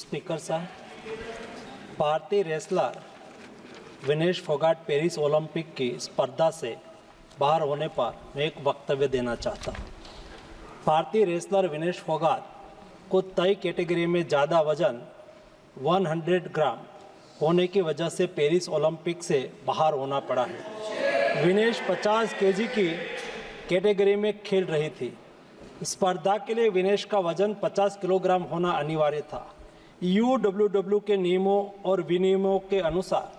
Speaker साहब, भारतीय wrestler Vinesh Phogat Paris Olympic की स्पर्धा से बाहर होने पर मैं एक वक्तव्य देना चाहता हूँ। भारतीय रेसलर विनेश फोगाट को तय कैटेगरी में ज़्यादा वजन 100 ग्राम होने की वजह से पेरिस ओलंपिक से बाहर होना पड़ा है। विनेश 50 केजी की कैटेगरी में खेल रही थी। स्पर्धा के लिए विनेश का वजन 50 किलोग्राम होना अनिवार्य था। यूडब्ल्यूडब्ल्यू के नियमों और विनियमों के अनुसार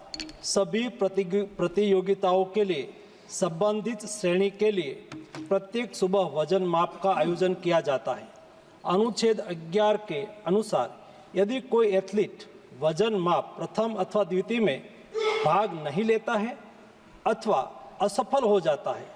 सभी प्रतियोगिताओं के लिए संबंधित श्रेणी के लिए प्रत्येक सुबह वजन माप का आयोजन किया जाता है। अनुच्छेद 11 के अनुसार यदि कोई एथलीट वजन माप प्रथम अथवा द्वितीय में भाग नहीं लेता है अथवा असफल हो जाता है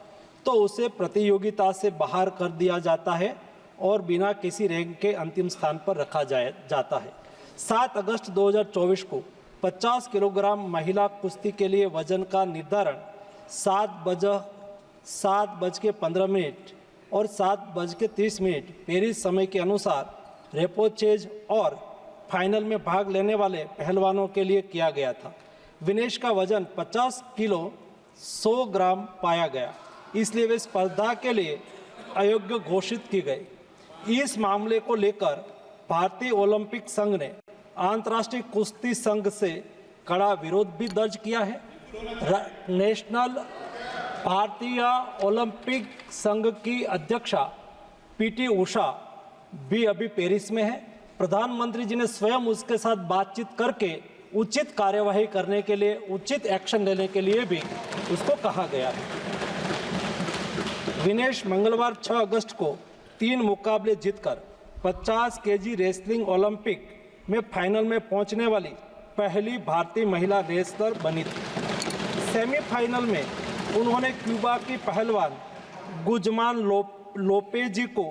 तो उसे प्रतियोगिता से बाहर कर दिया जाता है और बिना किसी रैंक के अंतिम स्थान पर रखा जाता है। 7 अगस्त 2024 को 50 किलोग्राम महिला कुश्ती के लिए वजन का निर्धारण 7:15 और 7:30 पेरिस समय के अनुसार रेपोचेज और फाइनल में भाग लेने वाले पहलवानों के लिए किया गया था। विनेश का वजन 50 किलो 100 ग्राम पाया गया, इसलिए वे स्पर्धा के लिए अयोग्य घोषित की गई। इस मामले को लेकर भारतीय ओलंपिक संघ ने अंतर्राष्ट्रीय कुश्ती संघ से कड़ा विरोध भी दर्ज किया है। नेशनल भारतीय ओलंपिक संघ की अध्यक्षा पीटी उषा भी अभी पेरिस में है। प्रधानमंत्री जी ने स्वयं उसके साथ बातचीत करके उचित कार्यवाही करने के लिए, उचित एक्शन लेने के लिए भी उसको कहा गया है। विनेश मंगलवार 6 अगस्त को 3 मुकाबले जीतकर 50 केजी रेसलिंग ओलंपिक में फाइनल में पहुंचने वाली पहली भारतीय महिला रेसलर बनी थी। सेमीफाइनल में उन्होंने क्यूबा की पहलवान गुजमान लोपेजी को,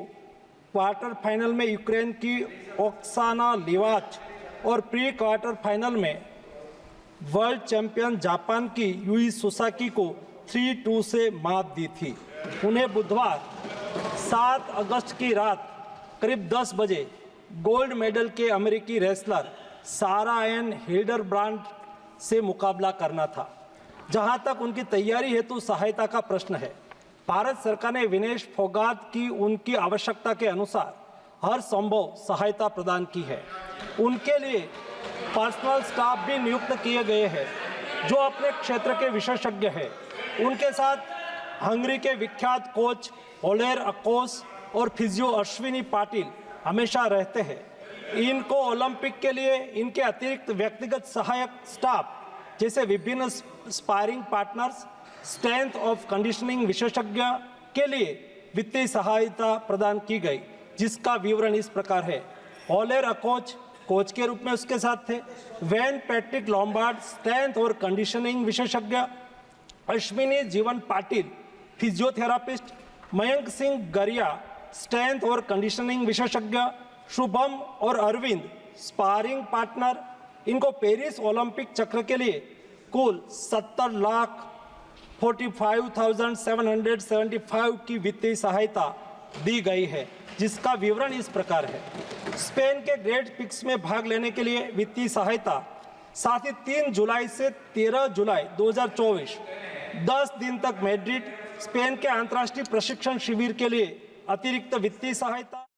क्वार्टर फाइनल में यूक्रेन की ओक्साना लिवाच और प्री क्वार्टर फाइनल में वर्ल्ड चैंपियन जापान की यूई सुसाकी को 3-2 से मात दी थी। उन्हें बुधवार 7 अगस्त की रात करीब 10 बजे गोल्ड मेडल के अमेरिकी रेसलर सारा एन हिल्डरब्रांड से मुकाबला करना था। जहां तक उनकी तैयारी हेतु सहायता का प्रश्न है, भारत सरकार ने विनेश फोगाट की उनकी आवश्यकता के अनुसार हर संभव सहायता प्रदान की है। उनके लिए पर्सनल स्टाफ भी नियुक्त किए गए हैं जो अपने क्षेत्र के विशेषज्ञ हैं। उनके साथ हंगरी के विख्यात कोच ओलेर अकोस और फिजियो अश्विनी पाटिल हमेशा रहते हैं। इनको ओलंपिक के लिए इनके अतिरिक्त व्यक्तिगत सहायक स्टाफ जैसे विभिन्न sparring partners, strength of conditioning विशेषज्ञ के लिए वित्तीय सहायता प्रदान की गई, जिसका विवरण इस प्रकार है। ओलेर अकोच कोच के रूप में उसके साथ थे, वैन पैट्रिक लॉम्बार्ड स्ट्रेंथ और कंडीशनिंग विशेषज्ञ, अश्विनी जीवन पाटिल फिजियोथेरापिस्ट, मयंक सिंह गरिया स्ट्रेंथ और कंडीशनिंग विशेषज्ञ, शुभम और अरविंद स्पारिंग पार्टनर। इनको पेरिस ओलंपिक चक्र के लिए कुल 70,45,775 की वित्तीय सहायता दी गई है, जिसका विवरण इस प्रकार है। स्पेन के ग्रेट पिक्स में भाग लेने के लिए वित्तीय सहायता, साथ ही 3 जुलाई से 13 जुलाई 2024 10 दिन तक मैड्रिड, स्पेन के अंतर्राष्ट्रीय प्रशिक्षण शिविर के लिए अतिरिक्त वित्तीय सहायता।